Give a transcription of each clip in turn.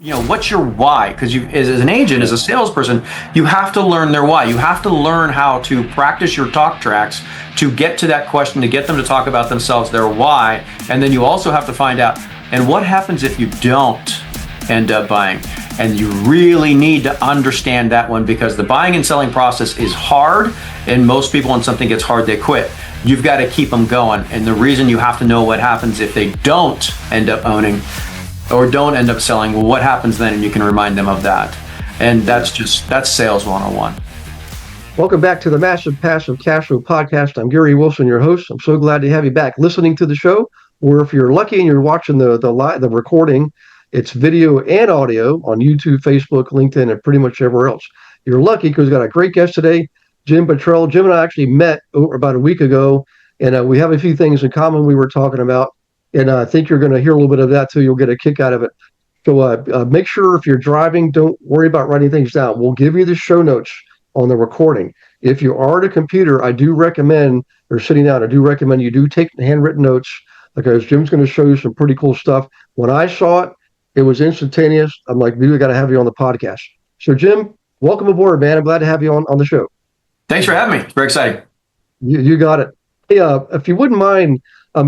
What's your why? Because you, as an agent, as a salesperson, you have to learn their why. You have to learn how to practice your talk tracks to get to that question, to get them to talk about themselves, their why. And then you also have to find out, and what happens if you don't end up buying? And you really need to understand that one, because the buying and selling process is hard, and most people, when something gets hard, they quit. You've got to keep them going. And the reason you have to know what happens if they don't end up owning or don't end up selling, well, what happens then? And you can remind them of that. And that's sales 101. Welcome back to the Massive Passive Cash Flow Podcast. I'm Gary Wilson, your host. I'm so glad to have you back listening to the show. Or if you're lucky and you're watching the recording, it's video and audio on YouTube, Facebook, LinkedIn, and pretty much everywhere else. You're lucky because we've got a great guest today, Jim Bottrell. Jim and I actually met about a week ago, and we have a few things in common we were talking about. And I think you're going to hear a little bit of that too. You'll get a kick out of it. So make sure if you're driving, don't worry about writing things down. We'll give you the show notes on the recording. If you are at a computer, I do recommend, or sitting down, I do recommend you do take handwritten notes, because Jim's going to show you some pretty cool stuff. When I saw it, it was instantaneous. I'm like, dude, we got to have you on the podcast. So Jim, welcome aboard, man. I'm glad to have you on the show. Thanks for having me. It's very exciting. You got it. Hey, if you wouldn't mind,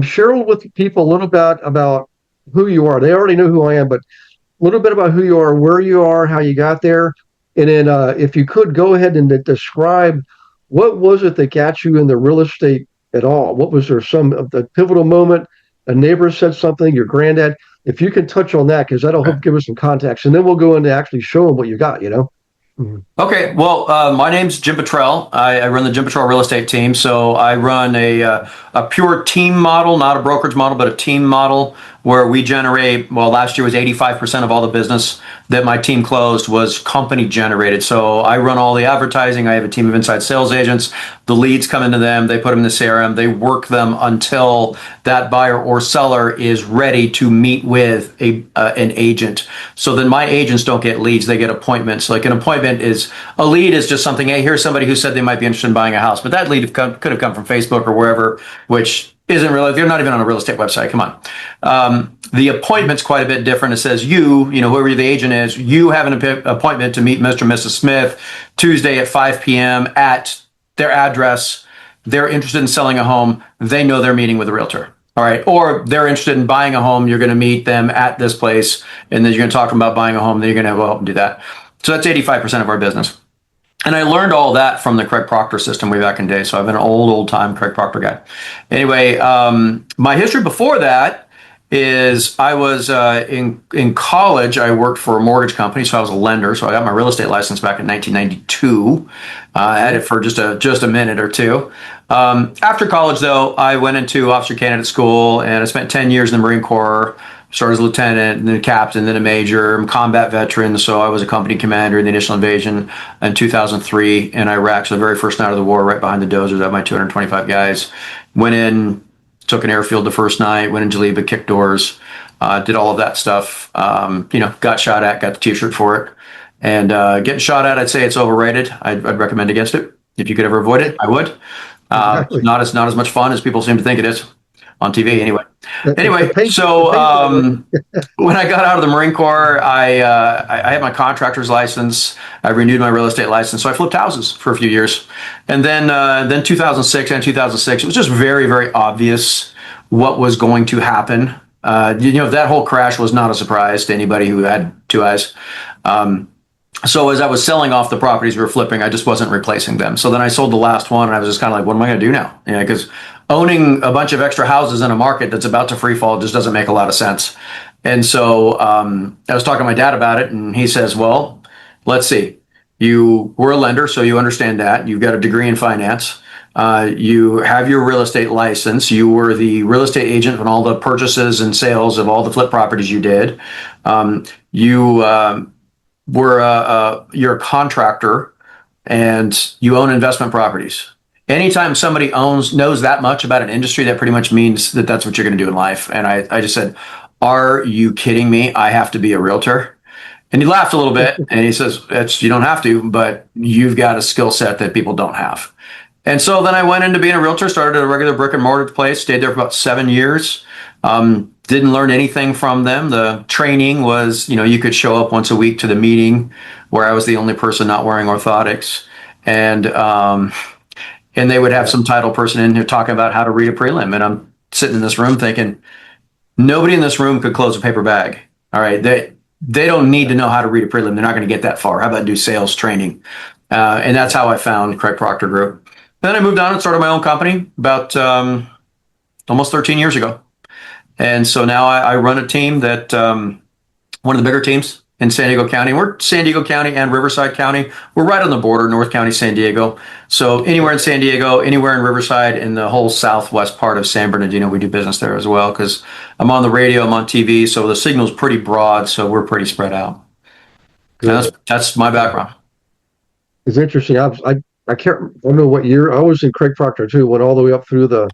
share with people a little bit about who you are. They already know who I am, but a little bit about who you are, where you are, how you got there. And then if you could go ahead and describe what was it that got you in the real estate at all? What was there some of the pivotal moment? A neighbor said something, your granddad. If you can touch on that, because that'll help give us some context. And then we'll go into actually showing what you got, Mm-hmm. Okay, well, my name's Jim Bottrell. I run the Jim Bottrell real estate team. So I run a pure team model, not a brokerage model, but a team model where we generate, well, last year was 85% of all the business that my team closed was company generated. So I run all the advertising. I have a team of inside sales agents. The leads come into them. They put them in the CRM. They work them until that buyer or seller is ready to meet with an agent. So then my agents don't get leads. They get appointments. Like an appointment is, a lead is just something, hey, here's somebody who said they might be interested in buying a house. But that lead could have come from Facebook or wherever, which isn't really, they're not even on a real estate website. Come on. The appointment's quite a bit different. It says whoever the agent is, you have an appointment to meet Mr. and Mrs. Smith Tuesday at 5 p.m. at their address. They're interested in selling a home. They know they're meeting with a realtor. All right. Or they're interested in buying a home. You're going to meet them at this place, and then you're going to talk to them about buying a home. Then you're going to help them do that. So that's 85% of our business. And I learned all that from the Craig Proctor system way back in the day. So I've been an old time Craig Proctor guy. Anyway, my history before that is I was in college. I worked for a mortgage company, so I was a lender. So I got my real estate license back in 1992. I had it for just a minute or two. After college, though, I went into officer candidate school, and I spent 10 years in the Marine Corps. Started as a lieutenant, and then a captain, then a major. I'm a combat veteran, so I was a company commander in the initial invasion in 2003 in Iraq. So the very first night of the war, right behind the dozers, I had my 225 guys. Went in, took an airfield the first night, went in Jaleba, kicked doors, did all of that stuff. Got shot at, got the T-shirt for it. And getting shot at, I'd say it's overrated. I'd recommend against it. If you could ever avoid it, I would. Exactly. Not as much fun as people seem to think it is. On TV, anyway. So when I got out of the Marine Corps, I had my contractor's license. I renewed my real estate license, so I flipped houses for a few years. And then 2006, it was just very, very obvious what was going to happen. That whole crash was not a surprise to anybody who had two eyes. So as I was selling off the properties we were flipping, I just wasn't replacing them. So then I sold the last one, and I was just kind of like, what am I going to do now? Because owning a bunch of extra houses in a market that's about to free fall just doesn't make a lot of sense. And so I was talking to my dad about it, and he says, well, let's see. You were a lender, so you understand that. You've got a degree in finance. You have your real estate license. You were the real estate agent on all the purchases and sales of all the flip properties you did. You're a contractor, and you own investment properties. Anytime somebody knows that much about an industry, that pretty much means that that's what you're going to do in life. And I just said, are you kidding me? I have to be a realtor? And he laughed a little bit, and he says, you don't have to, but you've got a skill set that people don't have. And so then I went into being a realtor, started at a regular brick and mortar place, stayed there for about 7 years. Didn't learn anything from them. The training was, you could show up once a week to the meeting where I was the only person not wearing orthotics. And they would have some title person in here talking about how to read a prelim. And I'm sitting in this room thinking, nobody in this room could close a paper bag. All right. They don't need to know how to read a prelim. They're not going to get that far. How about do sales training? And that's how I found Craig Proctor Group. Then I moved on and started my own company about almost 13 years ago. And so now I run a team that one of the bigger teams in San Diego County. We're San Diego County and Riverside County. We're right on the border, North County, San Diego. So anywhere in San Diego, anywhere in Riverside, and the whole southwest part of San Bernardino, we do business there as well because I'm on the radio, I'm on TV, so the signal's pretty broad, so we're pretty spread out. That's my background. It's interesting. I don't know what year. I was in Craig Proctor too. Went all the way up through the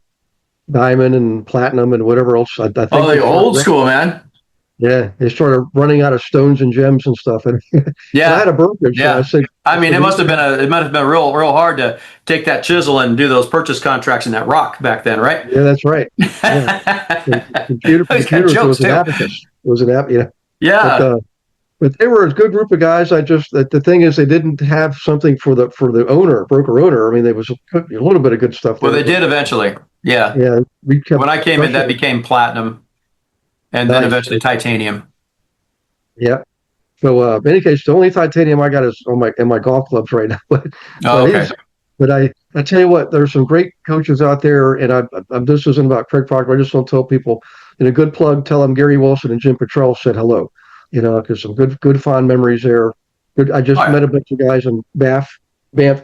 diamond and platinum and whatever else. I think the old school, man. Yeah, they started running out of stones and gems and stuff. And yeah, I had a brokerage. Yeah, So it must have been real hard to take that chisel and do those purchase contracts in that rock back then, right? Yeah, that's right. Yeah. Computers was an abacus. It was an app, Yeah. But they were a good group of guys. The thing is, they didn't have something for the broker owner. I mean, there was a little bit of good stuff there. Well, they did eventually. Yeah. Yeah. When I came in, that became platinum, and then eventually titanium. Yeah. So, in any case, the only titanium I got is in my golf clubs right now. But I tell you what, there's some great coaches out there, and this isn't about Craig Proctor. I just want to tell people, in a good plug, tell them Gary Wilson and Jim Bottrell said hello. Because some good fond memories there. I just met a bunch of guys in Banff,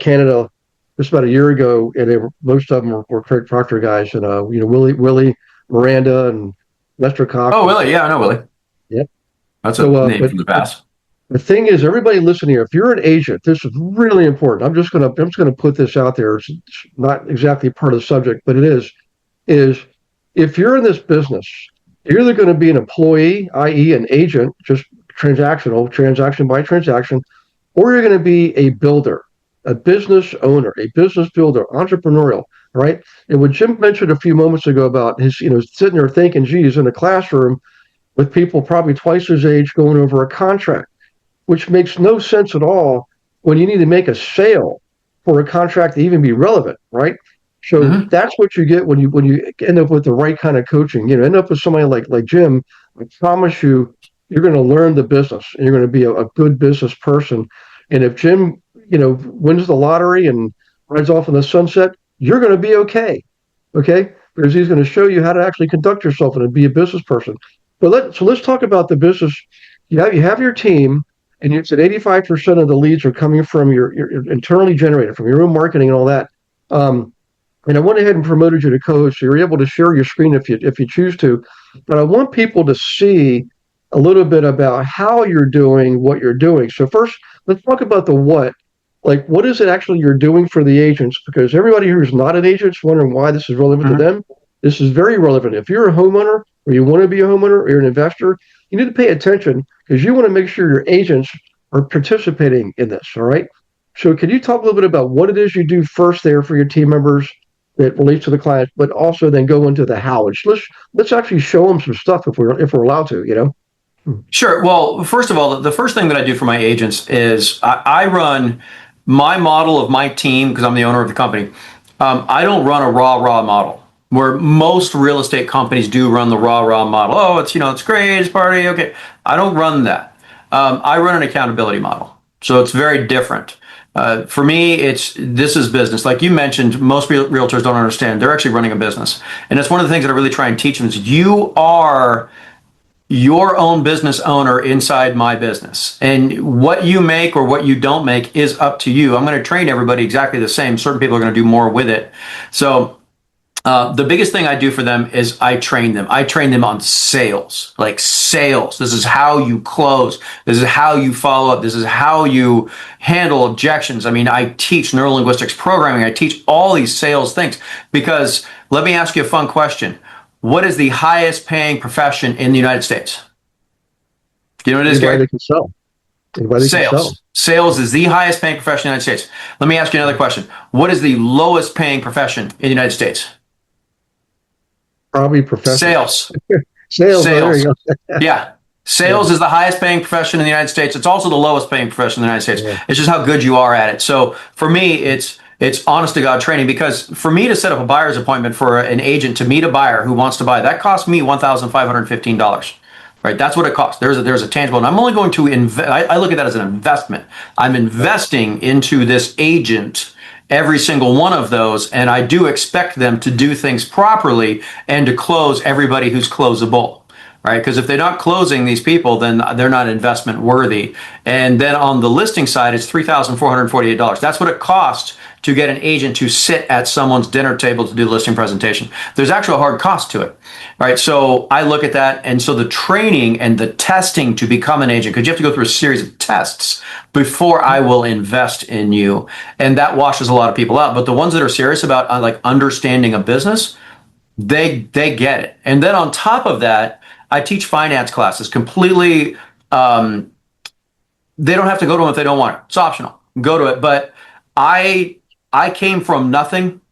Canada, just about a year ago, and most of them were Craig Proctor guys, and Willie, Miranda, and Lester Cox. Oh, Willie, yeah, I know Willie. Yep, that's a name from the past. The thing is, everybody listening here, if you're an agent, this is really important. I'm just gonna put this out there. It's not exactly part of the subject, but it is if you're in this business, you're either going to be an employee, i.e. an agent, just transaction by transaction, or you're going to be a builder, a business owner, a business builder, entrepreneurial, right? And what Jim mentioned a few moments ago about his, sitting there thinking, geez, in a classroom with people probably twice his age going over a contract, which makes no sense at all when you need to make a sale for a contract to even be relevant, right? So that's what you get when you end up with the right kind of coaching. End up with somebody like Jim. I promise you, you're going to learn the business, and you're going to be a good business person. And if Jim, wins the lottery and rides off in the sunset, you're going to be okay, because he's going to show you how to actually conduct yourself and be a business person. But let's talk about the business. You have your team, and you said 85% of the leads are coming from your internally generated, from your own marketing and all that. And I went ahead and promoted you to co-host, so you're able to share your screen if you choose to. But I want people to see a little bit about how you're doing what you're doing. So first, let's talk about the what. Like, what is it actually you're doing for the agents? Because everybody who's not an agent is wondering why this is relevant to them. This is very relevant. If you're a homeowner, or you want to be a homeowner, or you're an investor, you need to pay attention because you want to make sure your agents are participating in this. All right. So can you talk a little bit about what it is you do first there for your team members that relates to the client, but also then go into the how? Let's actually show them some stuff if we're allowed to, Sure. Well, first of all, the first thing that I do for my agents is I run my model of my team because I'm the owner of the company. I don't run a raw model where most real estate companies do run the raw model. Oh, it's great, it's party, okay. I don't run that. I run an accountability model, so it's very different. For me, this is business. Like you mentioned, most realtors don't understand. They're actually running a business. And that's one of the things that I really try and teach them is you are your own business owner inside my business. And what you make or what you don't make is up to you. I'm going to train everybody exactly the same. Certain people are going to do more with it. So the biggest thing I do for them is I train them. I train them on sales, like sales. This is how you close. This is how you follow up. This is how you handle objections. I mean, I teach neurolinguistics programming. I teach all these sales things because let me ask you a fun question. What is the highest paying profession in the United States? Do you know what it is, Gary? Anybody that can sell. Anybody Sales. can sell. Sales is the highest paying profession in the United States. Let me ask you another question. What is the lowest paying profession in the United States? Probably profession. Sales. Sales. Oh, there Sales. you go. Yeah. Yeah. Sales is the highest paying profession in the United States. It's also the lowest paying profession in the United States. Yeah. It's just how good you are at it. So for me, it's honest to God training, because for me to set up a buyer's appointment for an agent to meet a buyer who wants to buy, that cost me $1,515. Right? That's what it costs. There's a tangible, and I'm only going to invest. I look at that as an investment. I'm investing into this agent every single one of those, and I do expect them to do things properly and to close everybody who's closable. Right? Because if they're not closing these people, then they're not investment worthy. And then on the listing side, it's $3,448. That's what it costs to get an agent to sit at someone's dinner table to do the listing presentation. There's actually a hard cost to it. Right? So I look at that, and so the training and the testing to become an agent, because you have to go through a series of tests before I will invest in you, and that washes a lot of people out. But the ones that are serious about like understanding a business, they get it. And then on top of that, I teach finance classes completely. They don't have to go to them if they don't want it. It's optional. Go to it. But I came from nothing.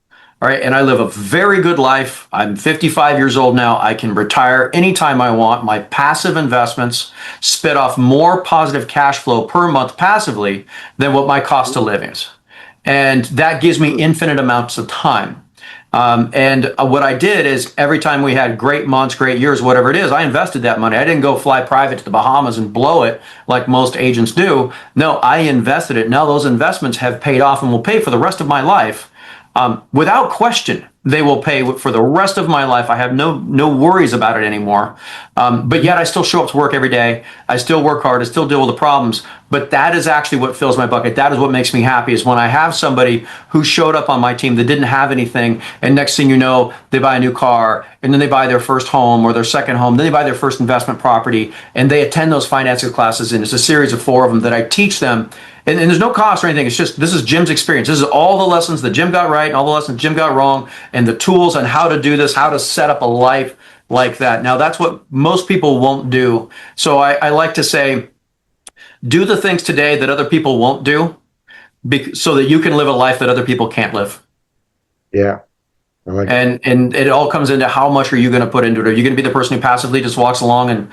All right. And I live a very good life. I'm 55 years old now. I can retire anytime I want. My passive investments spit off more positive cash flow per month passively than what my cost of living is. And that gives me infinite amounts of time. And what I did is every time we had great months, great years, whatever it is, I invested that money. I didn't go fly private to the Bahamas and blow it like most agents do. No, I invested it. Now those investments have paid off and will pay for the rest of my life. Without question, they will pay for the rest of my life. I have no worries about it anymore. But yet I still show up to work every day. I still work hard. I still deal with the problems. But that is actually what fills my bucket. That is what makes me happy, is when I have somebody who showed up on my team that didn't have anything, and next thing you know, they buy a new car, and then they buy their first home or their second home, then they buy their first investment property, and they attend those financing classes, and it's a series of 4 of them that I teach them. And there's no cost or anything. It's just, this is Jim's experience. This is all the lessons that Jim got right and all the lessons Jim got wrong, and the tools on how to do this, how to set up a life like that. Now, that's what most people won't do. So I like to say, do the things today that other people won't do, so that you can live a life that other people can't live. Yeah. I like And it all comes into how much are you going to put into it. Are you going to be the person who passively just walks along and,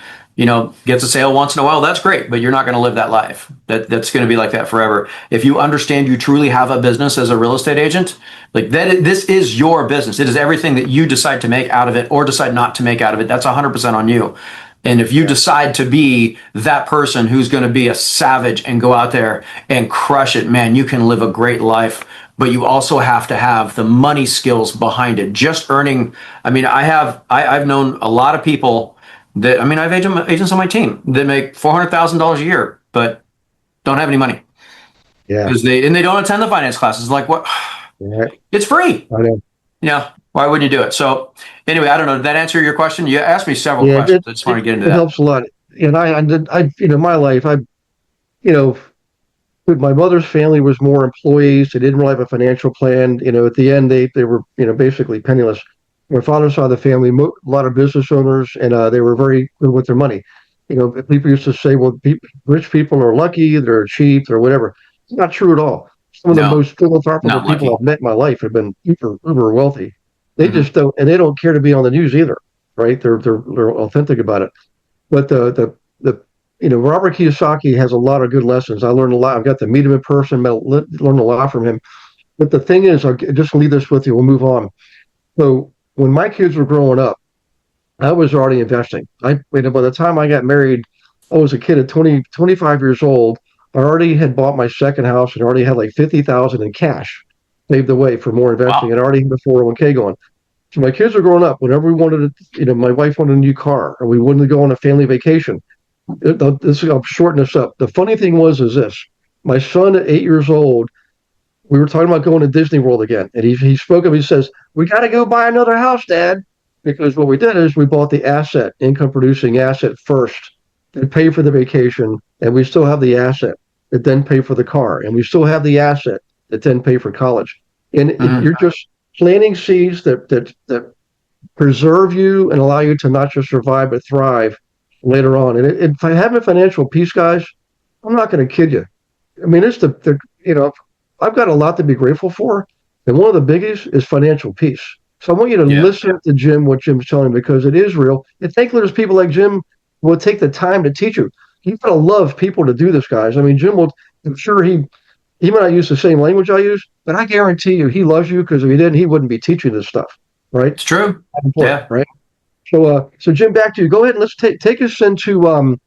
gets a sale once in a while? That's great, but you're not going to live that life. That's going to be like that forever. If you understand you truly have a business as a real estate agent, like that, this is your business. It is everything that you decide to make out of it or decide not to make out of it. That's 100% on you. And if you decide to be that person who's going to be a savage and go out there and crush it, man, you can live a great life. But you also have to have the money skills behind it. Just earning. I mean, I've known a lot of people that, I have agents on my team that make $400,000 a year, but don't have any money. Yeah. Because they don't attend the finance classes. Like, what? Yeah. It's free. I know. Yeah. Why wouldn't you do it? So anyway, I don't know. Did that answer your question? You asked me several questions. I just want to get into it that. helps a lot. And my life, my mother's family was more employees. They didn't really have a financial plan. At the end, they were, basically penniless. My father's side of the family, a lot of business owners, and they were very good with their money. People used to say, well, rich people are lucky, they're cheap, or whatever. It's not true at all. Some of the most philanthropic people I've met in my life have been uber wealthy. They just don't, and they don't care to be on the news either, right? They're authentic about it. But Robert Kiyosaki has a lot of good lessons. I learned a lot. I've got to meet him in person, learned a lot from him. But the thing is, I'll just leave this with you. We'll move on. So when my kids were growing up, I was already investing. By the time I got married, I was a kid at 25 years old. I already had bought my second house and already had like 50,000 in cash saved away for more investing, and already had a 401k going. So my kids were growing up. Whenever we wanted to, my wife wanted a new car, or we wanted to go on a family vacation. I'll shorten this up. The funny thing is this: my son at 8 years old, we were talking about going to Disney World again, and he spoke up. He says, "We got to go buy another house, Dad," because what we did is we bought the income producing asset first, and pay for the vacation, and we still have the asset that then pay for the car, and we still have the asset that then pay for college. And you're just planting seeds that preserve you and allow you to not just survive but thrive later on. And if I have a financial peace, guys, I'm not going to kid you. It's I've got a lot to be grateful for, and one of the biggies is financial peace. So I want you to Yeah. listen to Jim, what Jim's telling you, because it is real. And thankfully, there's people like Jim who will take the time to teach you. You've got to love people to do this, guys. I mean, Jim will, I'm sure he might not use the same language I use, but I guarantee you he loves you because if he didn't, he wouldn't be teaching this stuff, right? It's true. Important, Yeah. right? So Jim, back to you. Go ahead and let's take us into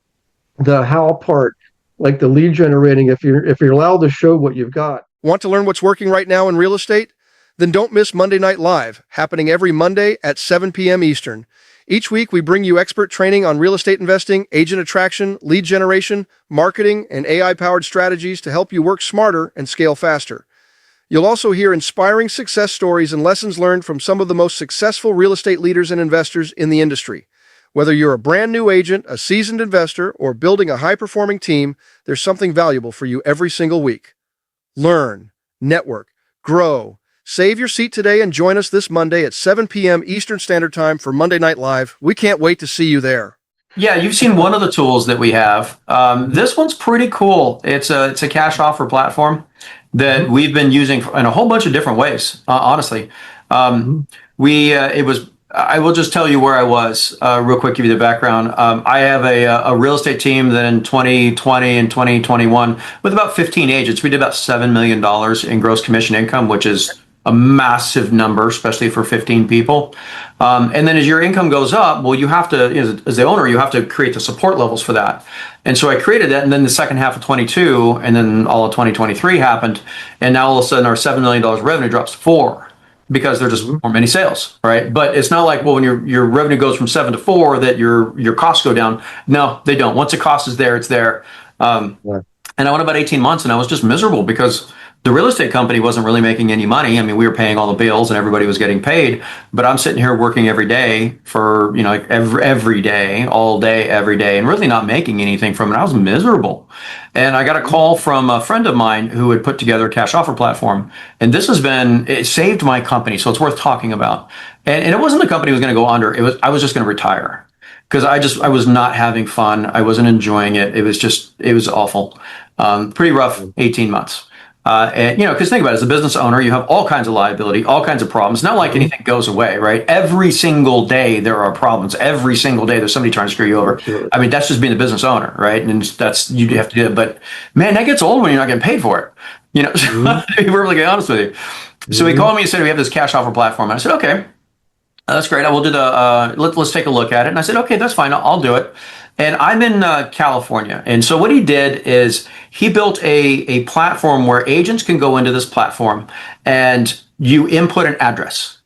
the how part, like the lead generating. If you're allowed to show what you've got. Want to learn what's working right now in real estate? Then don't miss Monday Night Live, happening every Monday at 7 p.m. Eastern. Each week, we bring you expert training on real estate investing, agent attraction, lead generation, marketing, and AI-powered strategies to help you work smarter and scale faster. You'll also hear inspiring success stories and lessons learned from some of the most successful real estate leaders and investors in the industry. Whether you're a brand new agent, a seasoned investor, or building a high-performing team, there's something valuable for you every single week. Learn, network, grow. Save your seat today and join us this Monday at 7 p.m. Eastern Standard Time for Monday Night Live. We can't wait to see you there. Yeah, you've seen one of the tools that we have. This one's pretty cool. It's a cash offer platform that we've been using in a whole bunch of different ways. Honestly, I will just tell you where I was real quick. Give you the background. I have a real estate team that in 2020 and 2021, with about 15 agents, we did about $7 million in gross commission income, which is a massive number, especially for 15 people. And then as your income goes up, well, you have to, as the owner, you have to create the support levels for that. And so I created that. And then the second half of 22 and then all of 2023 happened. And now all of a sudden our $7 million revenue drops to 4 because there's just more many sales, right? But it's not like, well, when your revenue goes from 7 to 4 that your costs go down. No, they don't. Once the cost is there, it's there. And I went about 18 months and I was just miserable because the real estate company wasn't really making any money. I mean, we were paying all the bills and everybody was getting paid, but I'm sitting here working every day for, every day, all day, every day, and really not making anything from it. I was miserable. And I got a call from a friend of mine who had put together a cash offer platform. And it saved my company. So it's worth talking about. And it wasn't the company was going to go under. I was just going to retire. Because I was not having fun. I wasn't enjoying it. It was awful. Pretty rough 18 months. And because think about it, as a business owner, you have all kinds of liability, all kinds of problems. Not like anything goes away, right? Every single day there are problems. Every single day there's somebody trying to screw you over. I mean, that's just being the business owner, right? And you have to do it. But man, that gets old when you're not getting paid for it. To be perfectly honest with you. So he called me and said, we have this cash offer platform. And I said, okay. That's great. I will do let's take a look at it. And I said, okay, that's fine. I'll do it. And I'm in California. And so what he did is he built a platform where agents can go into this platform and you input an address,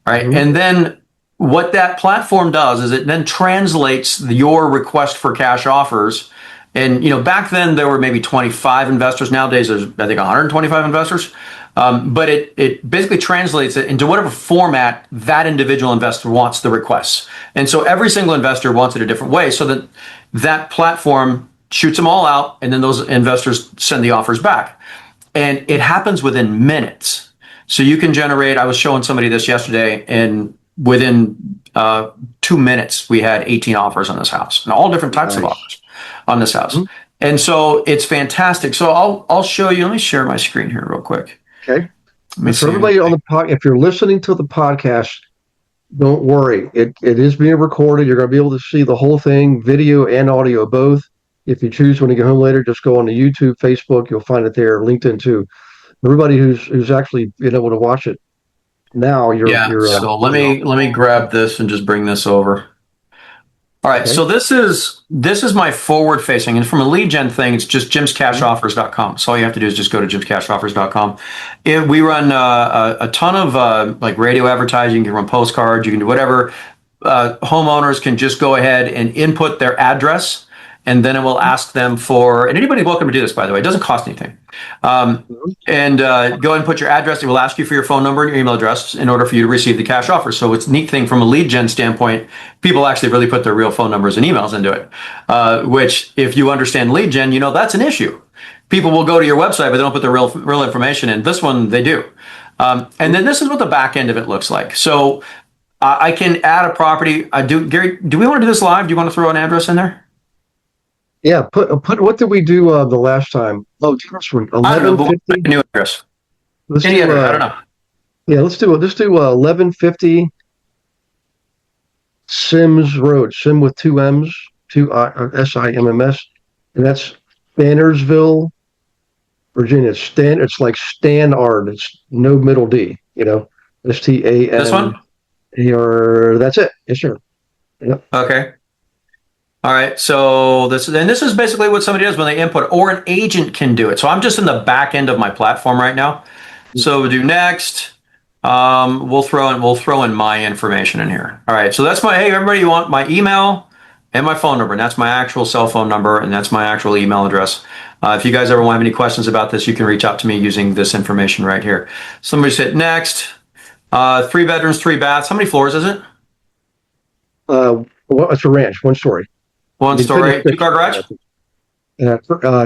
right? And then what that platform does is it then translates your request for cash offers. And, back then there were maybe 25 investors. Nowadays there's, I think, 125 investors. But it basically translates it into whatever format that individual investor wants the requests. And so every single investor wants it a different way so that platform shoots them all out and then those investors send the offers back. And it happens within minutes. So you can generate, I was showing somebody this yesterday, and within 2 minutes, we had 18 offers on this house and all different types of offers on this house. And so it's fantastic. So I'll show you, let me share my screen here real quick. Okay. For everybody on the podcast, if you're listening to the podcast, don't worry. It is being recorded. You're going to be able to see the whole thing, video and audio both. If you choose when you get home later, just go on to YouTube, Facebook. You'll find it there. LinkedIn too. Everybody who's actually been able to watch it now, so let me grab this and just bring this over. All right, so this is my forward facing, and from a lead gen thing, it's just jimscashoffers.com. So all you have to do is just go to jimscashoffers.com. We run a ton of like radio advertising. You can run postcards. You can do whatever. Homeowners can just go ahead and input their address, and then it will ask them for, and anybody's welcome to do this, by the way. It doesn't cost anything. And go ahead and put your address. It will ask you for your phone number and your email address in order for you to receive the cash offer. So it's a neat thing from a lead gen standpoint. People actually really put their real phone numbers and emails into it, which if you understand lead gen, that's an issue. People will go to your website, but they don't put their real information in. This one, they do. And then this is what the back end of it looks like. So I can add a property. Gary, do we want to do this live? Do you want to throw an address in there? Yeah, put. What did we do the last time? Oh, 1150. New address. Any address, I don't know. Yeah, let's do 1150 Sims Road, Sim with two M's, Simms, and that's Bannersville, Virginia. It's like Stanard. It's no middle D. This STANAR. one? That's it. Yes, sir. Yep. Okay. All right. So this is basically what somebody does when they input, or an agent can do it. So I'm just in the back end of my platform right now. So we'll do next. We'll throw in my information in here. All right. So that's hey, everybody, you want my email and my phone number, and that's my actual cell phone number, and that's my actual email address. If you guys ever want to have any questions about this, you can reach out to me using this information right here. Somebody hit next. 3 bedrooms, 3 baths. How many floors is it? Well, it's a ranch, one story. One You finished story, two-car garage?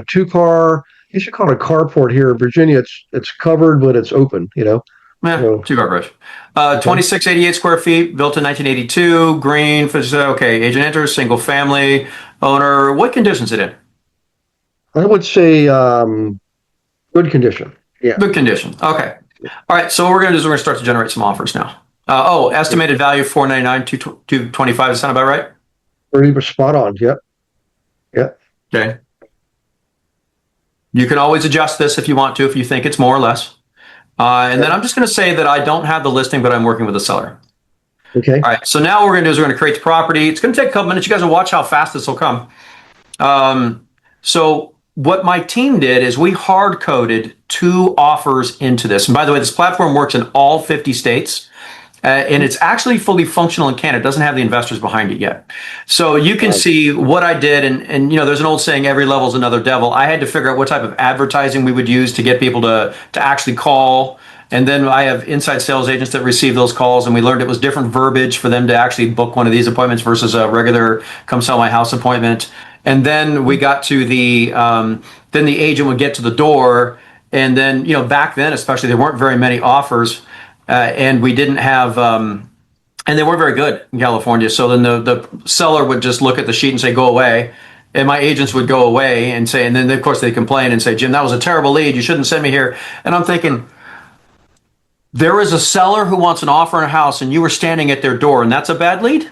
two car. You should call it a carport here in Virginia. It's covered, but it's open. Yeah, So, two-car garage. okay. 2688 square feet, built in 1982, green. Okay, agent enters, single family, owner. What condition is it in? I would say good condition. Yeah. Good condition. Okay. All right. So what we're going to do is we're going to start to generate some offers now. Estimated value 499, 225. Does that sound about right? Pretty spot on. Yep. Yep. Okay. You can always adjust this if you want to, if you think it's more or less. And then I'm just going to say that I don't have the listing, but I'm working with the seller. Okay. All right. So now what we're going to do is we're going to create the property. It's going to take a couple minutes. You guys will watch how fast this will come. So what my team did is we hard coded 2 offers into this. And by the way, this platform works in all 50 states. And it's actually fully functional in Canada. It doesn't have the investors behind it yet. So you can see what I did. And there's an old saying, every level is another devil. I had to figure out what type of advertising we would use to get people to actually call. And then I have inside sales agents that receive those calls. And we learned it was different verbiage for them to actually book one of these appointments versus a regular come sell my house appointment. And then we got to then the agent would get to the door. And then, back then, especially, there weren't very many offers. And we didn't have, and they weren't very good in California. So then the seller would just look at the sheet and say, go away. And my agents would go away and say, and then of course they complain and say, Jim, that was a terrible lead. You shouldn't send me here. And I'm thinking, there is a seller who wants an offer on a house and you were standing at their door and that's a bad lead?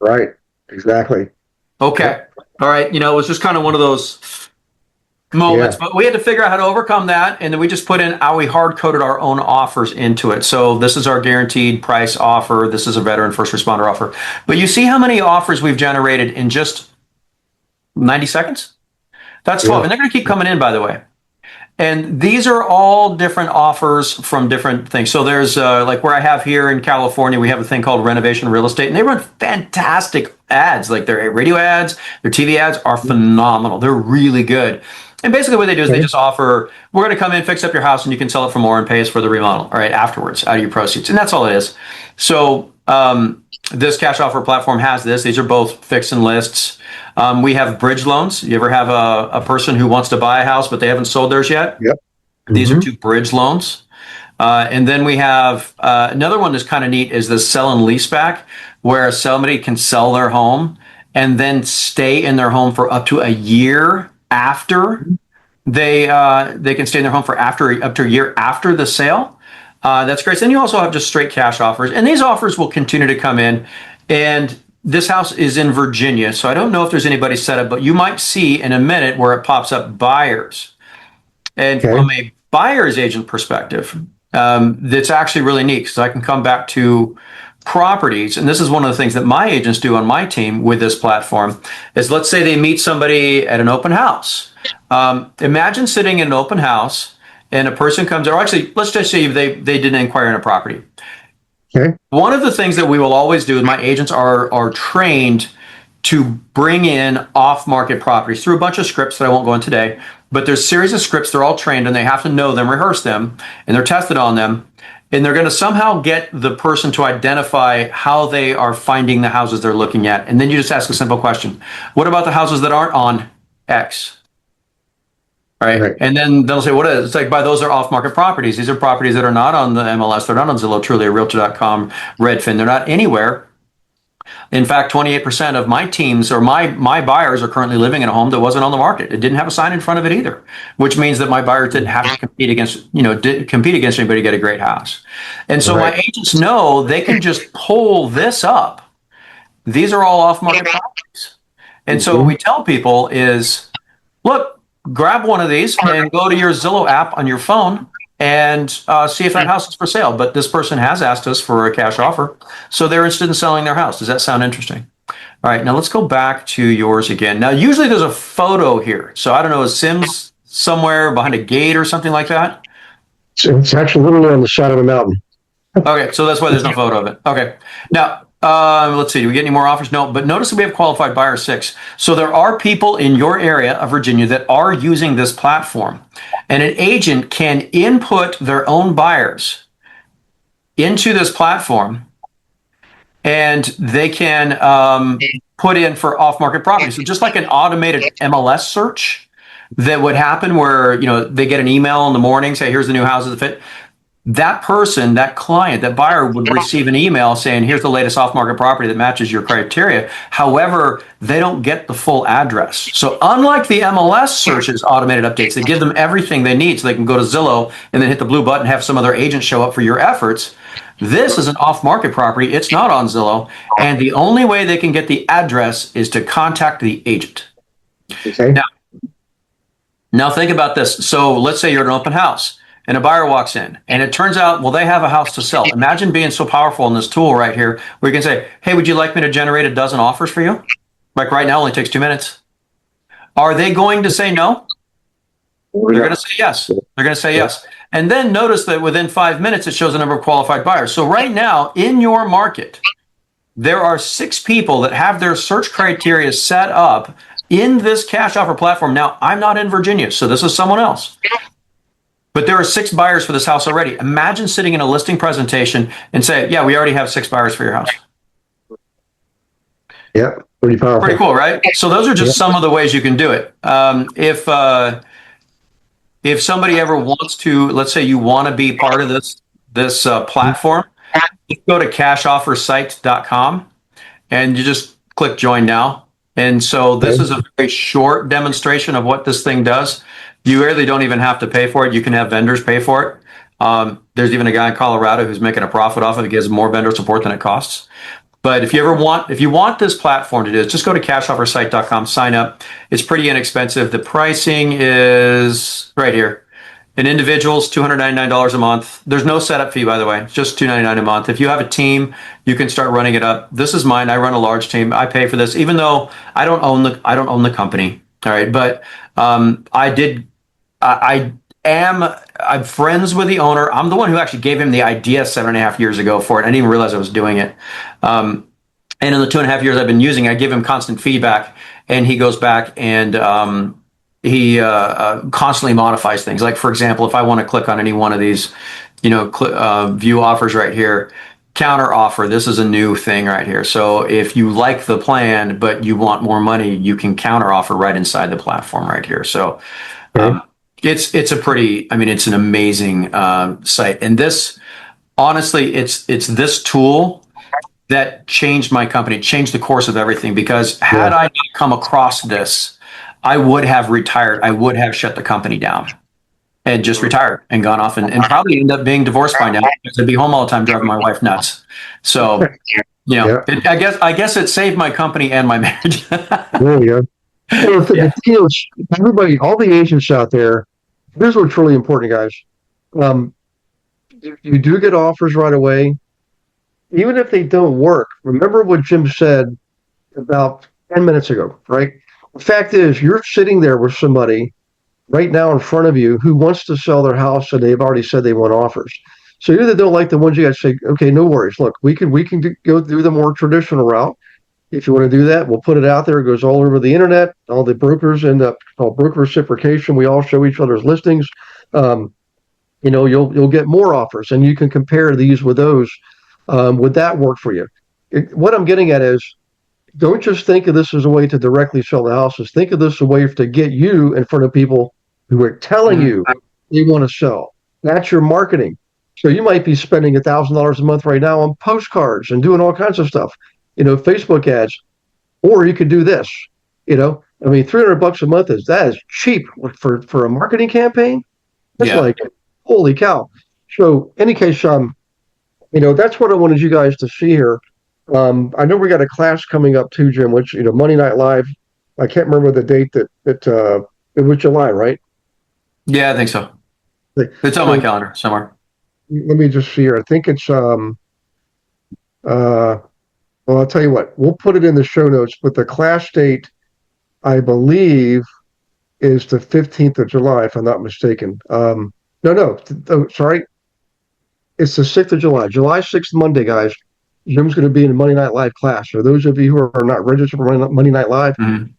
Right. Exactly. Okay. All right. It was just kind of one of those moments, but we had to figure out how to overcome that. And then we just put in how we hard coded our own offers into it. So this is our guaranteed price offer. This is a veteran first responder offer. But you see how many offers we've generated in just 90 seconds? That's 12. And they're going to keep coming in, by the way. And these are all different offers from different things. So there's like where I have here in California, we have a thing called Renovation Real Estate, and they run fantastic ads. Like their radio ads, their TV ads are phenomenal. They're really good. And basically what they do is they just offer, we're going to come in, fix up your house, and you can sell it for more and pay us for the remodel, all right, afterwards, out of your proceeds. And that's all it is. So this cash offer platform has this. These are both fix and lists. We have bridge loans. You ever have a person who wants to buy a house, but they haven't sold theirs yet? Yep. These are 2 bridge loans. And then we have another one that's kind of neat is the sell-and-leaseback, where somebody can sell their home and then stay in their home for up to a year after they can stay in their home for up to a year after the sale. That's great. Then you also have just straight cash offers, and these offers will continue to come in. And this house is in Virginia, so I don't know if there's anybody set up, but you might see in a minute where it pops up buyers. And from a buyer's agent perspective, that's actually really neat because I can come back to properties. And this is one of the things that my agents do on my team with this platform is, let's say they meet somebody at an open house. Imagine sitting in an open house and a person comes, or actually, let's just say they didn't inquire on a property. Okay. One of the things that we will always do is my agents are trained to bring in off-market properties through a bunch of scripts that I won't go into today, but there's a series of scripts. They're all trained and they have to know them, rehearse them, and they're tested on them. And they're going to somehow get the person to identify how they are finding the houses they're looking at. And then you just ask a simple question. What about the houses that aren't on X? Right. And then they'll say, what is it? It's like, by those are off-market properties. These are properties that are not on the MLS. They're not on Zillow, Trulia, Realtor.com, Redfin. They're not anywhere. In fact, 28% of my teams or my buyers are currently living in a home that wasn't on the market. It didn't have a sign in front of it either, which means that my buyers didn't have to compete against, compete against anybody to get a great house. And so my agents know they can just pull this up. These are all off-market properties. And so what we tell people is, look, grab one of these and go to your Zillow app on your phone and see if that house is for sale. But this person has asked us for a cash offer, so they're interested in selling their house. Does that sound interesting? All right, now let's go back to yours again. Now, usually there's a photo here. So I don't know, is Sims somewhere behind a gate or something like that? It's actually literally on the side of a mountain. Okay, so that's why there's no photo of it. Okay, now let's see. Do we get any more offers? No, but notice that we have qualified buyer 6. So there are people in your area of Virginia that are using this platform, and an agent can input their own buyers into this platform, and they can put in for off-market properties. So just like an automated MLS search that would happen, where they get an email in the morning, say, "Here's the new houses that fit." That person, that client, that buyer would receive an email saying, here's the latest off-market property that matches your criteria. However, they don't get the full address. So unlike the MLS searches, automated updates, they give them everything they need so they can go to Zillow and then hit the blue button and have some other agent show up for your efforts. This is an off-market property. It's not on Zillow. And the only way they can get the address is to contact the agent. Okay. Now think about this. So let's say you're at an open house, and a buyer walks in, and it turns out, well, they have a house to sell. Imagine being so powerful in this tool right here, where you can say, hey, would you like me to generate a dozen offers for you? Like right now, it only takes 2 minutes. Are they going to say no? They're going to say yes. They're going to say yes. And then notice that within 5 minutes, it shows a number of qualified buyers. So right now, in your market, there are 6 people that have their search criteria set up in this cash offer platform. Now, I'm not in Virginia, so this is someone else. But there are 6 buyers for this house already. Imagine sitting in a listing presentation and say, yeah, we already have 6 buyers for your house. Yeah, pretty powerful. Pretty cool, right? So those are just some of the ways you can do it. If somebody ever wants to, let's say you want to be part of this platform, you go to cashoffersite.com and you just click join now. And so this is a very short demonstration of what this thing does. You really don't even have to pay for it. You can have vendors pay for it. There's even a guy in Colorado who's making a profit off of it. He gives more vendor support than it costs. But if you want this platform to do this, just go to cashoffersite.com, sign up. It's pretty inexpensive. The pricing is right here. An individual's $299 a month. There's no setup fee, by the way. It's just $299 a month. If you have a team, you can start running it up. This is mine. I run a large team. I pay for this, even though I don't own the company. All right, but I'm friends with the owner. I'm the one who actually gave him the idea 7.5 years ago for it. I didn't even realize I was doing it. And in the 2.5 years I've been using it, I give him constant feedback, and he goes back and he constantly modifies things. Like, for example, if I want to click on any one of these, view offers right here, counter offer, this is a new thing right here. So if you like the plan, but you want more money, you can counter offer right inside the platform right here. So it's an amazing site. And this, honestly, it's this tool that changed my company, changed the course of everything, because had I not come across this, I would have retired. I would have shut the company down and just retired and gone off and probably end up being divorced by now, because I'd be home all the time driving my wife nuts. So, I guess it saved my company and my marriage. There you go. So everybody, all the agents out there, here's what's really important, guys. You do get offers right away. Even if they don't work, remember what Jim said about 10 minutes ago, right? The fact is, you're sitting there with somebody right now in front of you who wants to sell their house, and they've already said they want offers. So you either don't like the ones, you got to say, okay, no worries. Look, we can go through the more traditional route. If you want to do that, we'll put it out there. It goes all over the internet. All the brokers end up called broker reciprocation. We all show each other's listings. You'll get more offers, and you can compare these with those. Would that work for you? What I'm getting at is, don't just think of this as a way to directly sell the houses. Think of this as a way to get you in front of people who are telling you they want to sell. That's your marketing. So you might be spending $1,000 a month right now on postcards and doing all kinds of stuff. Facebook ads, or you could do this. I mean, $300 a month is cheap for a marketing campaign. That's Yeah. like, holy cow. So, any case, that's what I wanted you guys to see here. I know we got a class coming up too, Jim, which, Monday Night Live. I can't remember the date it was July, right? Yeah, I think so. It's on my So calendar somewhere. let me just see here. I think it's uh well, I'll tell you what, we'll put it in the show notes, but the class date, I believe, is the 15th of July, if I'm not mistaken. No, no, sorry. It's the 6th of July. July 6th, Monday, guys. Jim's going to be in a Monday Night Live class. So those of you who are not registered for Monday Night Live, Mhm.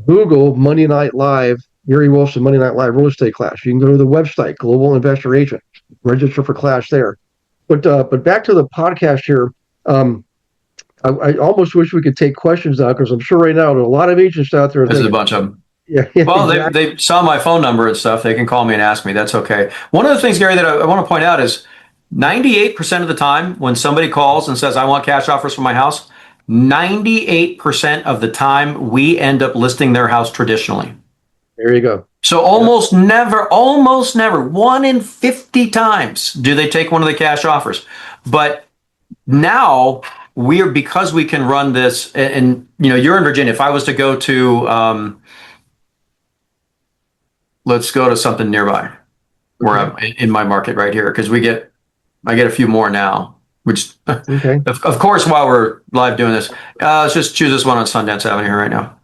Google Monday Night Live, Gary Wilson Monday Night Live real estate class. You can go to the website, Global Investor Agent, register for class there. But back to the podcast here. Um, I almost wish we could take questions now, because I'm sure right now there are a lot of agents out there There's a thinking, bunch of them. yeah, yeah, Well, exactly. they saw my phone number and stuff. They can call me and ask me. That's okay. One of the things, Gary, that I want to point out is 98% of the time when somebody calls and says, I want cash offers for my house, 98% of the time we end up listing their house traditionally. There you go. So Yep. almost never, 1 in 50 times do they take one of the cash offers. But now because we can run this, and you're in Virginia. If I was to go to, let's go to something nearby where Okay. I'm in my market right here, because I get a few more now, which Okay. of course, while we're live doing this, let's just choose this one on Sundance Avenue here right now.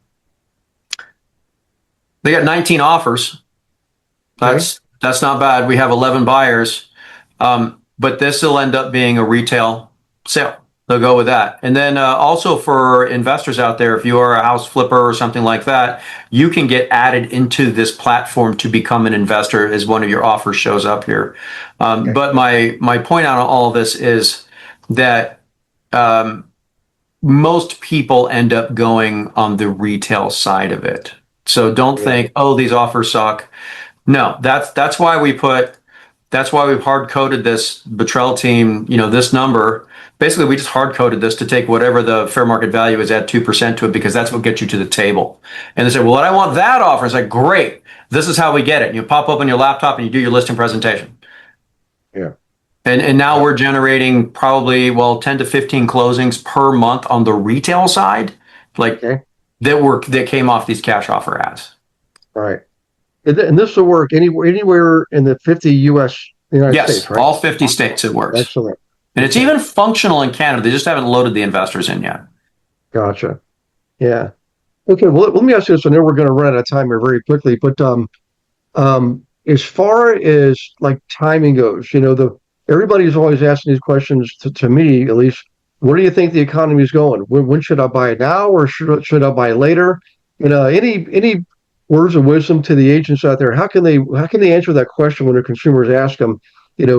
They got 19 offers. Okay. That's not bad. We have 11 buyers, but this will end up being a retail sale. They'll go with that. And then also for investors out there, if you are a house flipper or something like that, you can get added into this platform to become an investor as one of your offers shows up here. Okay. But my point on all of this is that most people end up going on the retail side of it. So don't Yeah. think, oh, these offers suck. No, that's why we've hard coded this Bottrell team, this number. Basically, we just hard coded this to take whatever the fair market value is, add 2% to it, because that's what gets you to the table. And they say, well, I want that offer. It's like, great. This is how we get it. And you pop open your laptop and you do your listing presentation. Yeah. And now Yeah. we're generating probably, 10 to 15 closings per month on the retail side, like Okay. that came off these cash offer ads. All right. And this will work anywhere in the 50 U.S. United Yes, States, right? all 50 states it works. Excellent. And it's Okay. even functional in Canada. They just haven't loaded the investors in yet. Gotcha. Yeah. Okay. Well, let me ask you this. I know we're going to run out of time here very quickly, but as far as like timing goes, everybody's always asking these questions to me, at least. Where do you think the economy is going? When should I buy now, or should I buy later? Any words of wisdom to the agents out there? How can they answer that question when their consumers ask them,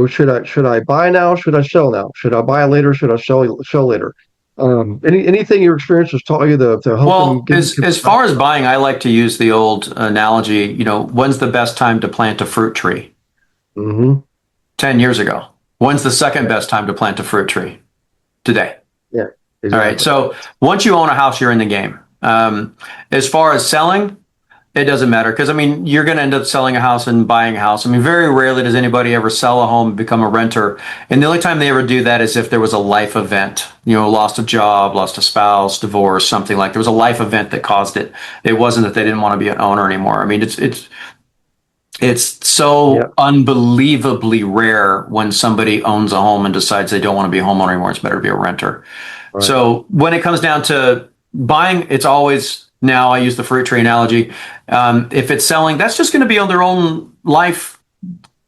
should I buy now? Should I sell now? Should I buy later? Should I sell later? Anything your experience has taught you to help them Well, get. as far as buying, I like to use the old analogy, when's the best time to plant a fruit tree? Hmm. 10 years ago. When's the second best time to plant a fruit tree? Today. Yeah, All right. exactly. So once you own a house, you're in the game. As far as selling, it doesn't matter, because you're going to end up selling a house and buying a house. Very rarely does anybody ever sell a home and become a renter. And the only time they ever do that is if there was a life event, lost a job, lost a spouse, divorce, something like there was a life event that caused it. It wasn't that they didn't want to be an owner anymore. It's Yeah, so unbelievably rare when somebody owns a home and decides they don't want to be a homeowner anymore. It's better to be a renter. right. So when it comes down to buying, it's always, now I use the fruit tree analogy. If it's selling, that's just going to be on their own life.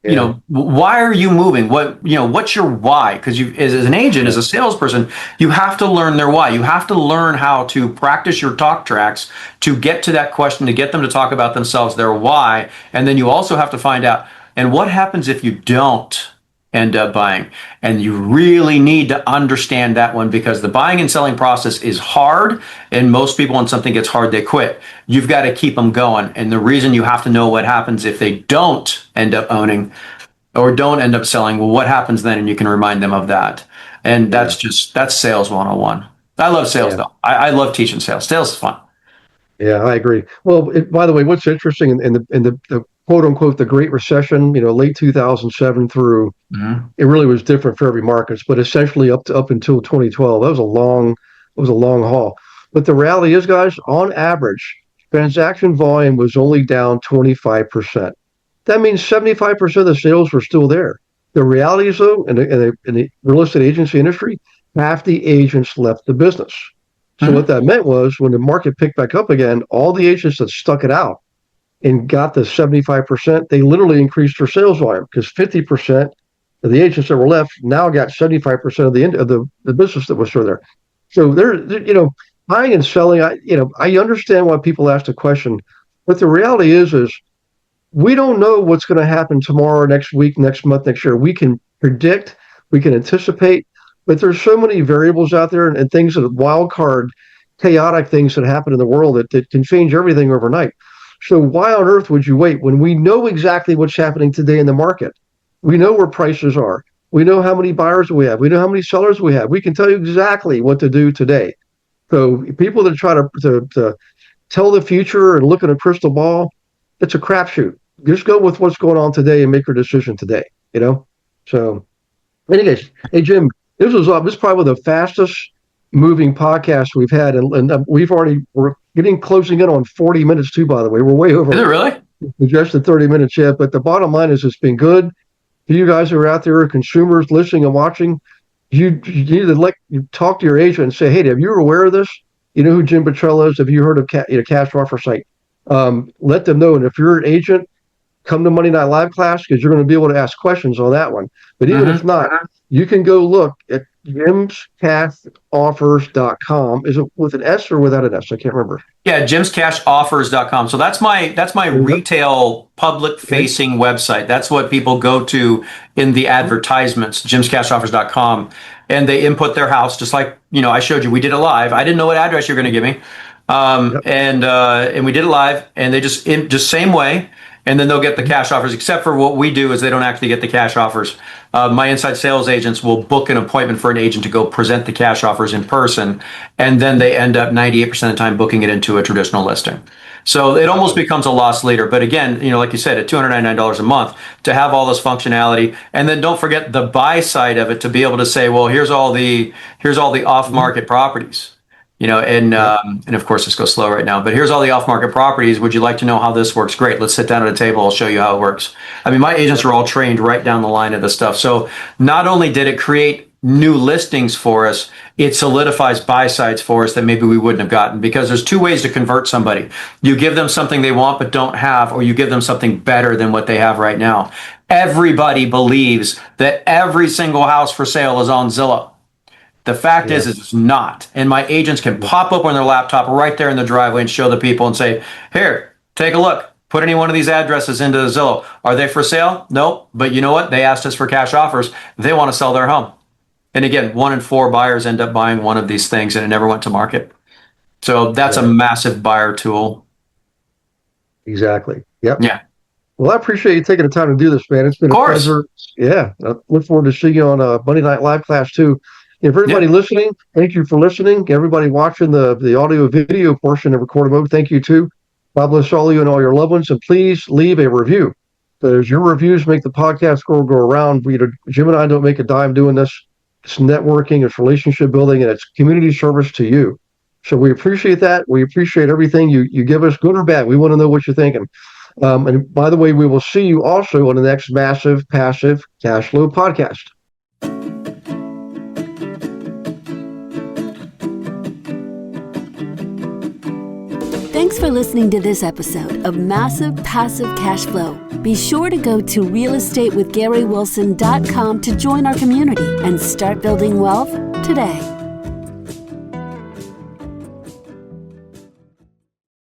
Yeah, Why are you moving? What's your why? Because as an agent, yeah, as a salesperson, you have to learn their why. You have to learn how to practice your talk tracks to get to that question, to get them to talk about themselves, their why. And then you also have to find out, and what happens if you don't end up buying? And you really need to understand that one, because the buying and selling process is hard. And most people, when something gets hard, they quit. You've got to keep them going. And the reason you have to know what happens if they don't end up owning or don't end up selling, well, what happens then? And you can remind them of that. And yeah. that's sales 101. I love sales Yeah. though. I love teaching sales. Sales is fun. Yeah, I agree. Well, by the way, what's interesting in the quote unquote the Great Recession, late 2007 through, Mhm. it really was different for every market, but essentially up until 2012, that was a long haul. But the reality is, guys, on average, transaction volume was only down 25%. That means 75% of the sales were still there. The reality is, though, in the real estate agency industry, half the agents left the business. So what Mhm. that meant was when the market picked back up again, all the agents that stuck it out and got the 75%, they literally increased their sales volume because 50% of the agents that were left now got 75% of the business that was still there. So buying and selling, I understand why people ask the question, but the reality is we don't know what's going to happen tomorrow, next week, next month, next year. We can predict, we can anticipate, but there's so many variables out there and things that wild card, chaotic things that happen in the world that can change everything overnight. So why on earth would you wait when we know exactly what's happening today in the market? We know where prices are. We know how many buyers we have. We know how many sellers we have. We can tell you exactly what to do today. So people that try to tell the future and look at a crystal ball, it's a crapshoot. Just go with what's going on today and make your decision today. So, anyways, hey Jim, this is probably the fastest moving podcast we've had, and we're closing in on 40 minutes too. By the way, we're way Is it over really? suggested 30 minutes yet. But the bottom line is, it's been good. To you guys who are out there, consumers listening and watching, you need to talk to your agent and say, hey, have you aware of this? You know who Jim Bottrell is? Have you heard of cash offer site? Let them know. And if you're an agent, come to Monday Night Live class because you're going to be able to ask questions on that one. But even if Hmm. not, you can go look at jimscashoffers.com. Is it with an S or without an S? I can't remember. Yeah, jimscashoffers.com. So that's my Yep. retail public Okay. facing website. That's what people go to in the advertisements, jimscashoffers.com, and they input their house just like, I showed you. We did it live. I didn't know what address you're going to give me. Yep. And we did it live, and they just same way, and then they'll get the cash offers. Except for what we do is they don't actually get the cash offers. My inside sales agents will book an appointment for an agent to go present the cash offers in person, and then they end up 98% of the time booking it into a traditional listing. So it almost Gotcha. becomes a loss leader. But again, like you said, at $299 a month to have all this functionality, and then don't forget the buy side of it to be able to say, well, here's all the off Mhm. market properties. And Yep. and of course this goes slow right now, but here's all the off-market properties. Would you like to know how this works? Great. Let's sit down at a table. I'll show you how it works. I mean, my agents are all trained right down the line of this stuff. So not only did it create new listings for us, it solidifies buy sides for us that maybe we wouldn't have gotten, because there's two ways to convert somebody. You give them something they want but don't have, or you give them something better than what they have right now. Everybody believes that every single house for sale is on Zillow. The fact Yeah. is it's not. And my agents can pop up on their laptop right there in the driveway and show the people and say, here, take a look. Put any one of these addresses into Zillow. Are they for sale? Nope. But you know what? They asked us for cash offers. They want to sell their home. And again, 1 in 4 buyers end up buying one of these things, and it never went to market. So that's a Right. massive buyer tool. Exactly. Yep. Yeah. Well, I appreciate you taking the time to do this, man. It's Of been a course. pleasure. Yeah. I look forward to seeing you on Monday Night Live class too. And for everybody Yeah. listening, thank you for listening. Everybody watching the audio video portion of recorded mode, thank you too. God bless all of you and all your loved ones. And please leave a review. Because your reviews make the podcast go around. Jim and I don't make a dime doing this. It's networking, it's relationship building, and it's community service to you. So we appreciate that. We appreciate everything you give us, good or bad. We want to know what you're thinking. And by the way, we will see you also on the next Massive Passive Cash Flow podcast. Thanks for listening to this episode of Massive Passive Cash Flow. Be sure to go to realestatewithgarywilson.com to join our community and start building wealth today.